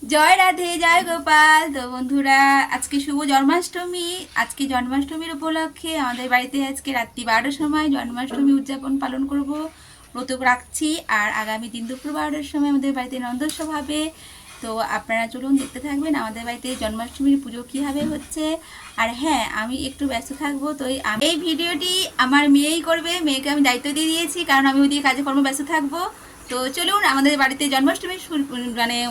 জয় রাধে জয় গোপাল। তো বন্ধুরা, আজকে শুভ জন্মাষ্টমী। আজকে জন্মাষ্টমীর উপলক্ষে আমাদের বাড়িতে আজকে রাত্রি 12টার সময় জন্মাষ্টমী উদযাপন পালন করব, ব্রত রাখছি। আর আগামী দিন দুপুর 12টার সময় আমাদের বাড়িতে নন্দোৎসব হবে। তো আপনারা চলুন দেখতে থাকবেন আমাদের বাড়িতে জন্মাষ্টমীর পুজো কীভাবে হচ্ছে। আর হ্যাঁ, আমি একটু ব্যস্ত থাকবো, তো এই ভিডিওটি আমার মেয়েই করবে। মেয়েকে আমি দায়িত্ব দিয়ে দিয়েছি, কারণ আমি ওইদিকে কাজে কর্ম ব্যস্ত থাকবো। তো চলুন আমাদের বাড়িতে জন্মাষ্টমীর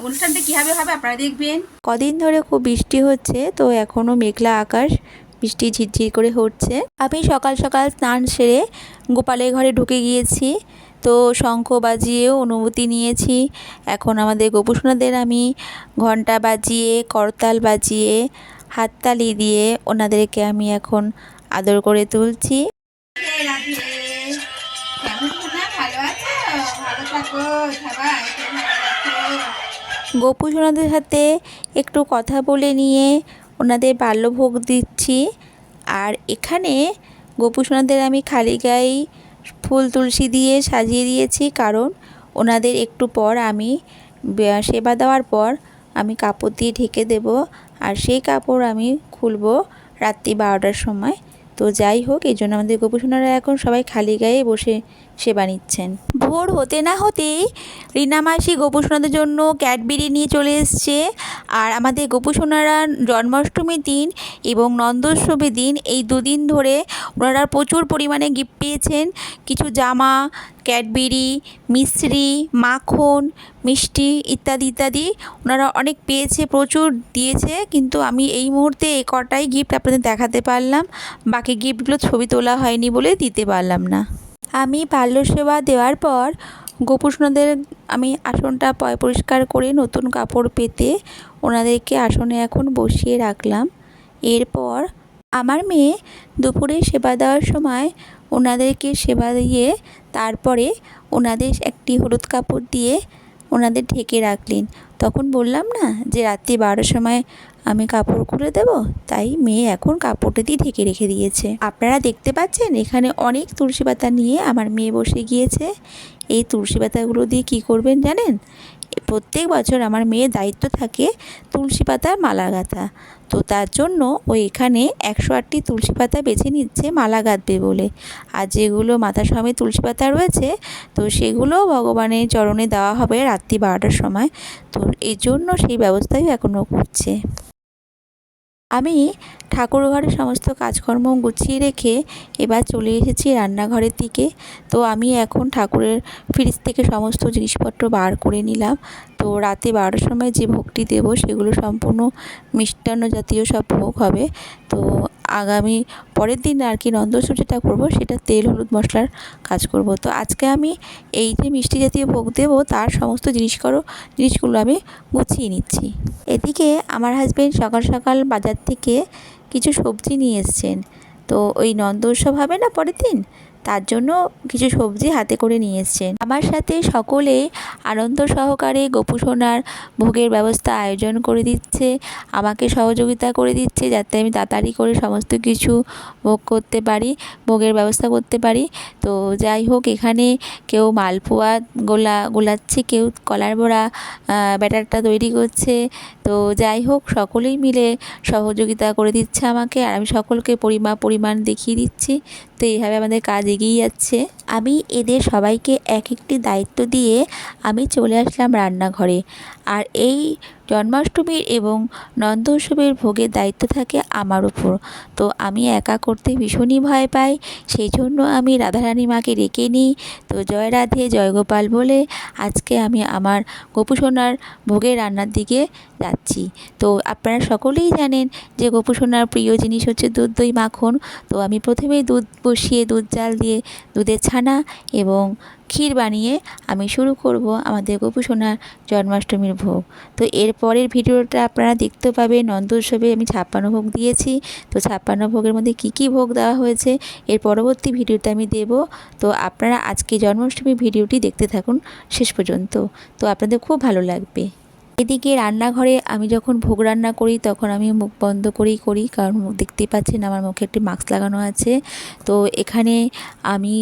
অনুষ্ঠানটা কীভাবে হবে আপনারা দেখবেন। কদিন ধরে খুব বৃষ্টি হচ্ছে, তো এখনও মেঘলা আকাশ, বৃষ্টি ঝিরঝির করে হচ্ছে। আমি সকাল সকাল স্নান সেরে গোপালের ঘরে ঢুকে গিয়েছি। তো শঙ্খ বাজিয়েও অনুমতি নিয়েছি। এখন আমাদের গোপুসোনাদের আমি ঘণ্টা বাজিয়ে, করতাল বাজিয়ে, হাততালি দিয়ে ওনাদেরকে আমি এখন আদর করে তুলছি। গোপুসোনাদের সাথে একটু কথা বলে নিয়ে ওনাদের বাল্যভোগ দিচ্ছি। আর এখানে গোপুসোনাদের আমি খালি গায়ে ফুল তুলসী দিয়ে সাজিয়ে দিয়েছি, কারণ ওনাদের একটু পর আমি সেবা দেওয়ার পর আমি কাপড় দিয়ে ঢেকে দেব। আর সেই কাপড় আমি খুলবো রাত্রি 12টার সময়। তো যাই হোক, এই জন্য আমাদের গোপুসোনারা এখন সবাই খালি গায়ে বসে সেবা নিচ্ছেন। ভোর হতে না হতেই রিনা মাসি গোপুসোনাদের জন্য ক্যাডবেরি নিয়ে চলে এসছে। আর আমাদের গোপুসোনারা জন্মাষ্টমীর দিন এবং নন্দোৎসবের দিন, এই দুদিন ধরে ওনারা প্রচুর পরিমাণে গিফট পেয়েছেন। কিছু জামা, ক্যাডবেরি, মিশ্রি, মাখন, মিষ্টি ইত্যাদি ইত্যাদি ওনারা অনেক পেয়েছে, প্রচুর দিয়েছে। কিন্তু আমি এই মুহূর্তে এই কটাই গিফট আপনাদের দেখাতে পারলাম, বাকি গিফটগুলো ছবি তোলা হয়নি বলে দিতে পারলাম না। আমি বাল্য সেবা দেওয়ার পর গোপুসোনাদের আমি আসনটা পরিষ্কার করে নতুন কাপড় পেতে ওনাদেরকে আসনে এখন বসিয়ে রাখলাম। এরপর আমার মেয়ে দুপুরে সেবা দেওয়ার সময় ওনাদেরকে সেবা দিয়ে তারপরে ওনাদের একটি হলুদ কাপড় দিয়ে ওনাদের ঢেকে রাখলেন। তখন বললাম না যে রাত্রি 12টার সময় আমি কাপড় খুলে দেব, তাই মেয়ে এখন কাপড়টা দিয়ে ঢেকে রেখে দিয়েছে। আপনারা দেখতে পাচ্ছেন এখানে অনেক তুলসী পাতা নিয়ে আমার মেয়ে বসে গিয়েছে। এই তুলসী পাতাগুলো দিয়ে কী করবেন জানেন? প্রত্যেক বছর আমার মেয়ের দায়িত্ব থাকে তুলসী পাতার মালা গাঁথা। তো তার জন্য ও এখানে 108টি তুলসী পাতা বেছে নিচ্ছে মালা গাঁথবে বলে। আর যেগুলো মাথা সমেত তুলসী পাতা রয়েছে, তো সেগুলো ভগবানের চরণে দেওয়া হবে রাত্রি 12টার সময়। তো এই জন্য সেই ব্যবস্থাই এখনও করছে। আমি ঠাকুর ঘরের সমস্ত কাজকর্ম গুছিয়ে রেখে এবার চলে এসেছি রান্নাঘরের দিকে। তো আমি এখন ঠাকুরের ফ্রিজ থেকে সমস্ত জিনিসপত্র বার করে নিলাম। তো রাতে 12টার সময় যে ভোগটি দেব সেগুলো সম্পূর্ণ মিষ্টান্ন জাতীয় সব ভোগ হবে। তো আগামী পরের দিন আর কি নন্দোৎসব যেটা করবো সেটা তেল হলুদ মশলার কাজ করব। তো আজকে আমি এই যে মিষ্টি জাতীয় ভোগ দেবো তার সমস্ত জিনিসগুলো আমি গুছিয়ে নিচ্ছি। এদিকে আমার হাজবেন্ড সকাল সকাল বাজার থেকে কিছু সবজি নিয়ে এসছেন। তো ওই নন্দোৎসব হবে না পরের দিন, তার জন্য কিছু সবজি হাতে করে নিয়ে এসছেন। আমার সাথে সকলে আনন্দ সহকারে গোপুসোনার ভোগের ব্যবস্থা আয়োজন করে দিচ্ছে, আমাকে সহযোগিতা করে দিচ্ছে যাতে আমি তাড়াতাড়ি করে সমস্ত কিছু ভোগ করতে পারি, ভোগের ব্যবস্থা করতে পারি। তো যাই হোক, এখানে কেউ মালপোয়া গোলাচ্ছে, কেউ কলার বড়া ব্যাটারটা তৈরি করছে। তো যাই হোক, সকলেই মিলে সহযোগিতা করে দিচ্ছে আমাকে, আর আমি সকলকে পরিমাণ দেখিয়ে দিচ্ছি। তো এইভাবে আমাদের কাজ এগিয়ে যাচ্ছে। আমি এদের সবাইকে এক একটি দায়িত্ব দিয়ে আমি চলে আসলাম রান্নাঘরে। আর এই জন্মাষ্টমীর এবং নন্দোৎসবের ভোগের দায়িত্ব থাকে আমার উপর। তো আমি একা করতে ভীষণই ভয় পাই, সেই জন্য আমি রাধারানী মাকে ডেকে নিই। তো জয় রাধে জয় গোপাল বলে আজকে আমি আমার গোপুসোনার ভোগের রান্নার দিকে যাচ্ছি। তো আপনারা সকলেই জানেন যে গোপুসোনার প্রিয় জিনিস হচ্ছে দুধ দই মাখন। তো আমি প্রথমেই দুধ বসিয়ে দুধ জাল দিয়ে দুধের ছানা এবং ক্ষীর বানিয়ে আমি শুরু করব আমাদের গোপুসোনার জন্মাষ্টমীর ভোগ। তো এর পরের ভিডিওটা আপনারা দেখতে পাবেন। নন্দোৎসবে আমি 56 ভোগ দিয়েছি। তো 56 ভোগের মধ্যে কী কী ভোগ দেওয়া হয়েছে এর পরবর্তী ভিডিওতে আমি দেব। তো আপনারা আজকে জন্মাষ্টমীর ভিডিওটি দেখতে থাকুন শেষ পর্যন্ত, তো আপনাদের খুব ভালো লাগবে। এদিকে রান্নাঘরে আমি যখন ভোগ রান্না করি তখন আমি মুখ বন্ধ করেই করি, কারণ দেখতেই পাচ্ছেন আমার মুখে একটি মাস্ক লাগানো আছে। তো এখানে আমি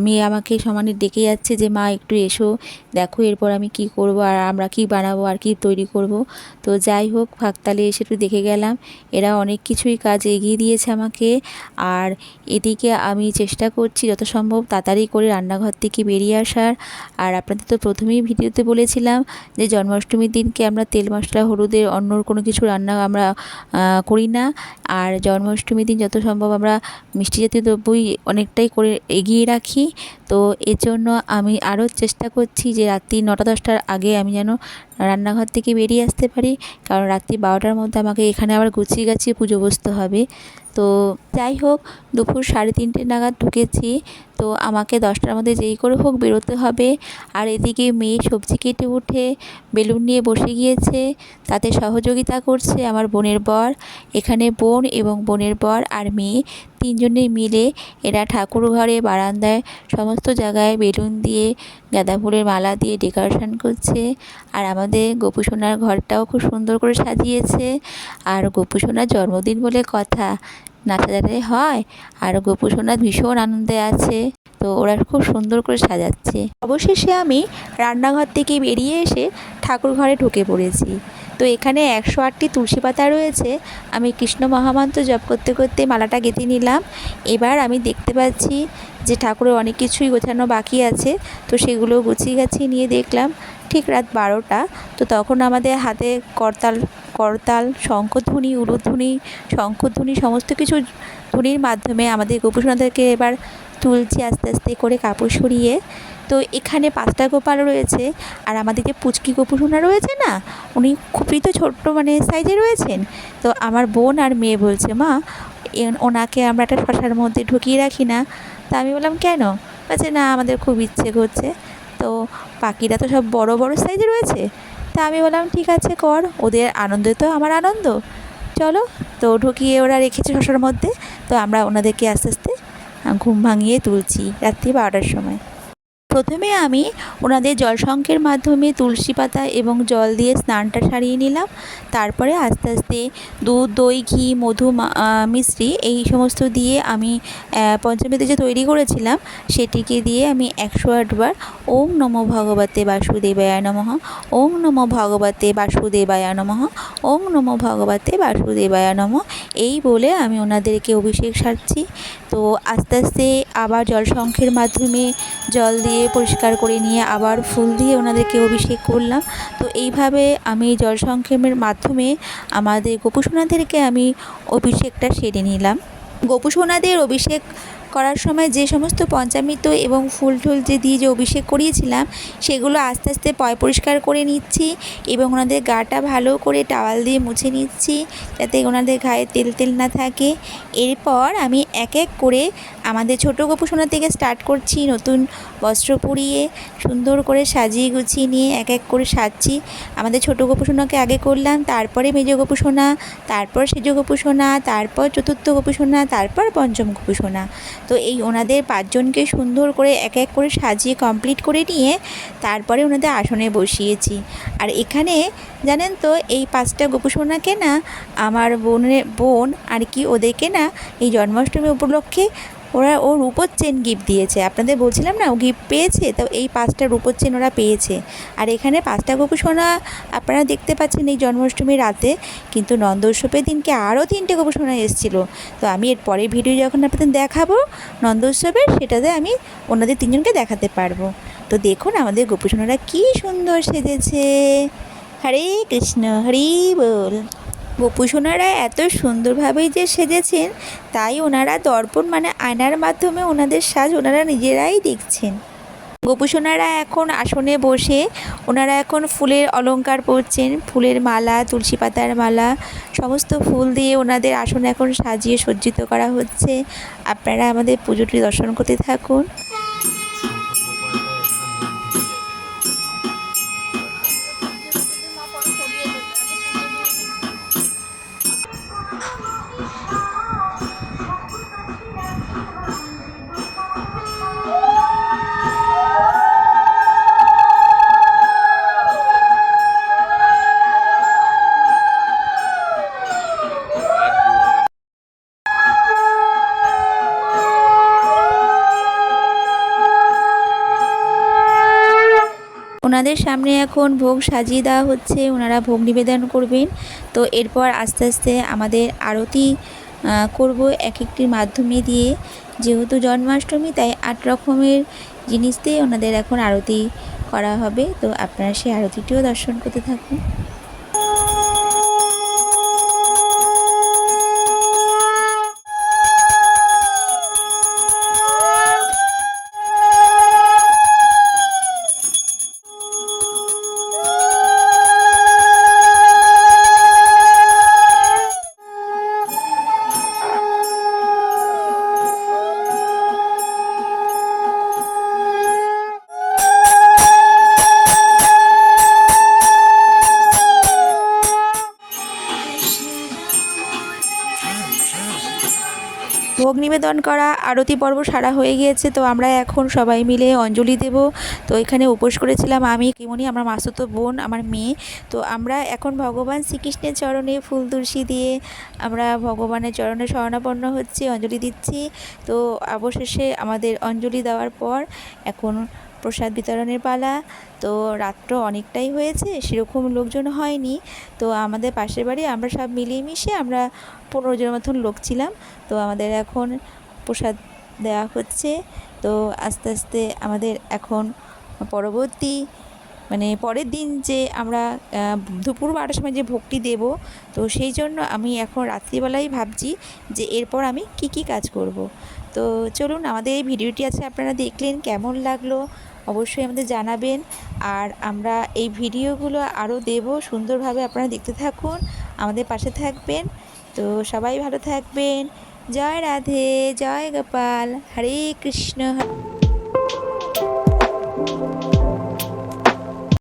মেয়ে আমাকে সমানে ডেকে যাচ্ছে যে মা একটু এসো, দেখো এরপর আমি কি করব আর আমরা কি বানাবো আর কি তৈরি করব। তো যাই হোক ফাঁকতালে এসে একটু দেখে গেলাম, এরা অনেক কিছুই কাজ এগিয়ে দিয়েছে আমাকে। আর এদিকে আমি চেষ্টা করছি যত সম্ভব তাড়াতাড়ি করে রান্নাঘর থেকে বেরিয়ে আসার। আর আপনাদের তো প্রথমেই ভিডিওতে বলেছিলাম যে জন্মাষ্টমীর দিনকে আমরা তেল মশলা হলুদের অন্য কোনো কিছু রান্না আমরা করি না। আর জন্মাষ্টমীর দিন যত সম্ভব আমরা মিষ্টি জাতীয় দ্রব্যই অনেকটাই করে এগিয়ে রাখি। তো এর জন্য আমি আরও চেষ্টা করছি যে রাত্রি 9টা-10টার আগে আমি যেন রান্নাঘর থেকে বেরিয়ে আসতে পারি, কারণ রাত্রি 12টার মধ্যে আমাকে এখানে আবার গুছিয়ে গাছিয়ে পুজো বসতে হবে। তো যাই হোক দুপুর 3:30 নাগাদ ঢুকেছি। তো আমাকে 10টার মধ্যে যেই করে হোক বেরোতে হবে। আর এদিকে মেয়ে সবজি কেটে উঠে বেলুন নিয়ে বসে গিয়েছে, তাতে সহযোগিতা করছে আমার বোনের বর। এখানে বোন এবং বোনের বর আর মেয়ে তিনজনে মিলে এরা ঠাকুর ঘরে বারান্দায় সমস্ত জায়গায় বেলুন দিয়ে গাঁদা ফুলের মালা দিয়ে ডেকোরেশন করছে। আর আমাদের গোপু সোনার ঘরটাও খুব সুন্দর করে সাজিয়েছে। আর গোপু সোনার জন্মদিন বলে কথা, না সাজাতে হয়। আর গোপু সোনা ভীষণ আনন্দে আছে, তো ওরা খুব সুন্দর করে সাজাচ্ছে। অবশেষে আমি রান্নাঘর থেকে বেরিয়ে এসে ঠাকুর ঘরে ঢুকে পড়েছি। তো এখানে 108টি তুলসী পাতা রয়েছে। আমি কৃষ্ণ মহামন্ত্র জপ করতে করতে মালাটা গেঁথে নিলাম। এবার আমি দেখতে পাচ্ছি যে ঠাকুরের অনেক কিছুই গোছানো বাকি আছে, তো সেগুলো গুছিয়ে গাছিয়ে নিয়ে দেখলাম ঠিক রাত 12টা। তো তখন আমাদের হাতে করতাল শঙ্খধ্বনি উলুধ্বনি শঙ্খধ্বনি সমস্ত কিছু ধ্বনির মাধ্যমে আমাদের গোপুসোনাদেরকে এবার তুলছি আস্তে আস্তে করে কাপড় সরিয়ে। তো এখানে 5টা গোপাল রয়েছে। আর আমাদের যে পুচকি গোপুসোনা রয়েছে না, উনি খুবই তো ছোট্ট মানে সাইজে রয়েছেন। তো আমার বোন আর মেয়ে বলছে মা ওনাকে আমরা একটা শশার মধ্যে ঢুকিয়ে রাখি না। তা আমি বললাম কেন? বলছে না আমাদের খুব ইচ্ছে করছে। তো পাখিরা তো সব বড় বড় সাইজে রয়েছে। তা আমি বললাম ঠিক আছে কর, ওদের আনন্দ তো আমার আনন্দ, চলো। তো ঢুকিয়ে ওরা রেখেছে শশার মধ্যে। তো আমরা ওনাদেরকে আস্তে আস্তে ঘুম ভাঙিয়ে তুলছি রাত্রি 12টার সময়। প্রথমে আমি ওনাদের জলশঙ্কের মাধ্যমে তুলসী পাতা এবং জল দিয়ে স্নানটা সারিয়ে নিলাম। তারপরে আস্তে আস্তে দুধ দই ঘি মধু মিশ্রি এই সমস্ত দিয়ে আমি পঞ্চমীতে যে তৈরি করেছিলাম সেটিকে দিয়ে আমি 108 বার ওং নমো ভগবতে বাসুদেবায় নমঃ, ওং নমো ভগবতে বাসুদেবায় নমঃ, ওং নমো ভগবতে বাসুদেবায় নমঃ এই বলে আমি ওনাদেরকে অভিষেক সারছি। তো আস্তে আস্তে আবার জলশঙ্কের মাধ্যমে জল দিয়ে পরিষ্কার করে নিয়ে আবার ফুল দিয়ে ওনাদেরকে অভিষেক করলাম। তো এইভাবে আমি জলসংক্ষেপের মাধ্যমে আমাদের গোপুসোনাদেরকে আমি অভিষেকটা সেরে নিলাম। গোপুসোনাদের অভিষেক করার সময় যে সমস্ত পঞ্চামৃত এবং ফুল টুল দিয়ে যে অভিষেক করিয়েছিলাম সেগুলো আস্তে আস্তে পরিষ্কার করে নিচ্ছি এবং ওনাদের গাটা ভালো করে টাওয়াল দিয়ে মুছে নিচ্ছি যাতে ওনাদের গায়ে তেল তেল না থাকে। এরপর আমি এক এক করে আমাদের ছোটো গোপুসোনা থেকে স্টার্ট করছি, নতুন বস্ত্র পরিয়ে সুন্দর করে সাজিয়ে গুছিয়ে নিয়ে এক এক করে সাজছি। আমাদের ছোটো গোপুসোনাকে আগে করলাম, তারপরে মেজ গোপুসোনা, তারপর সেজ গোপুসোনা, তারপর চতুর্থ গোপুসোনা, তারপর পঞ্চম গোপুসোনা। তো এই ওনাদের 5 জনকে সুন্দর করে এক এক করে সাজিয়ে কমপ্লিট করে নিয়ে তারপরে ওনাদের আসনে বসিয়েছি। আর এখানে জানেন তো এই 5টা গোপুসোনাকে না আমার বোন আর কি ওদেরকে না এই জন্মাষ্টমী উপলক্ষে ও রূপোর চেন গিফট দিয়েছে। আপনাদের বলছিলাম না ও গিফট পেয়েছে, তো এই 5টা রূপোর চেন ওরা পেয়েছে। আর এখানে 5টা গোপুসোনা আপনারা দেখতে পাচ্ছেন এই জন্মাষ্টমীর রাতে, কিন্তু নন্দোৎসবের দিনকে আরও 3টে গোপুসোনা এসেছিলো। তো আমি এর পরের ভিডিও যখন আপনাদের দেখাবো নন্দোৎসবের, সেটাতে আমি ওনাদের 3 জনকে দেখাতে পারবো। তো দেখুন আমাদের গোপুসোনারা কী সুন্দর সেজেছে। হরে কৃষ্ণ হরি বল। গোপুসোনারা এত সুন্দরভাবেই যে সেজেছেন তাই ওনারা দর্পণ মানে আয়নার মাধ্যমে ওনাদের সাজ ওনারা নিজেরাই দেখছেন। গোপুসোনারা এখন আসনে বসে ওনারা এখন ফুলের অলংকার পরছেন, ফুলের মালা তুলসী পাতার মালা সমস্ত ফুল দিয়ে ওনাদের আসন এখন সাজিয়ে সজ্জিত করা হচ্ছে। আপনারা আমাদের পুজোটি দর্শন করতে থাকুন। ওনাদের সামনে এখন ভোগ সাজিয়ে দেওয়া হচ্ছে, ওনারা ভোগ নিবেদন করবেন। তো এরপর আস্তে আস্তে আমাদের আরতি করব এক একটির মাধ্যমে দিয়ে। যেহেতু জন্মাষ্টমী তাই 8 রকমের জিনিস দিয়ে ওনাদের এখন আরতি করা হবে। তো আপনারা সেই আরতিটিও দর্শন করতে থাকুন। ভোগ নিবেদন করা আরতি পর্ব সারা হয়ে গিয়েছে। তো আমরা এখন সবাই মিলে অঞ্জলি দেব। তো এখানে উপোস করেছিলাম আমি, কিমনি, আমার মাসুতো বোন, আমার মেয়ে। তো আমরা এখন ভগবান শ্রীকৃষ্ণের চরণে ফুল তুলসী দিয়ে আমরা ভগবানের চরণে শরণাপন্ন হচ্ছি, অঞ্জলি দিচ্ছি। তো অবশেষে আমাদের অঞ্জলি দেওয়ার পর এখন প্রসাদ বিতরণের পালা। তো রাত্র অনেকটাই হয়েছে, সেরকম লোকজন হয়নি। তো আমাদের পাশের বাড়ি আমরা সব মিলিয়ে মিশে আমরা 15 জনের মতন লোক ছিলাম। তো আমাদের এখন প্রসাদ দেওয়া হচ্ছে। তো আস্তে আস্তে আমাদের এখন পরবর্তী পরের দিন যে আমরা দুপুর 12টার সময় যে ভোগটি দেব, তো সেই জন্য আমি এখন রাত্রিবেলাই ভাবছি যে এরপর আমি কি কাজ করব। তো চলুন, আমাদের এই ভিডিওটি আছে আপনারা দেখলেন, কেমন লাগলো অবশ্যই আমাদের জানাবেন। আর আমরা এই ভিডিওগুলো আরও দেব সুন্দরভাবে, আপনারা দেখতে থাকুন, আমাদের পাশে থাকবেন। তো সবাই ভালো থাকবেন। জয় রাধে, জয় গোপাল, হরে কৃষ্ণ।